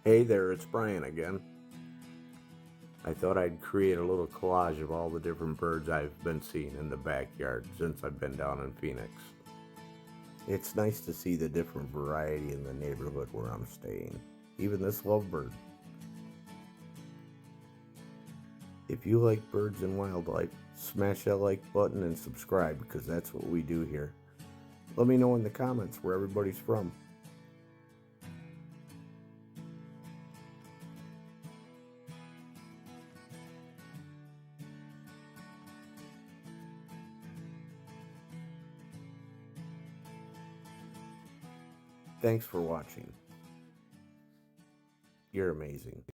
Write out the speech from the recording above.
Hey there, it's Brian again. I thought I'd create a little collage of all the different birds I've been seeing in the backyard since I've been down in Phoenix. It's nice to see the different variety in the neighborhood where I'm staying, even this lovebird. If you like birds and wildlife, smash that like button and subscribe because that's what we do here. Let me know in the comments where everybody's from. Thanks for watching. You're amazing.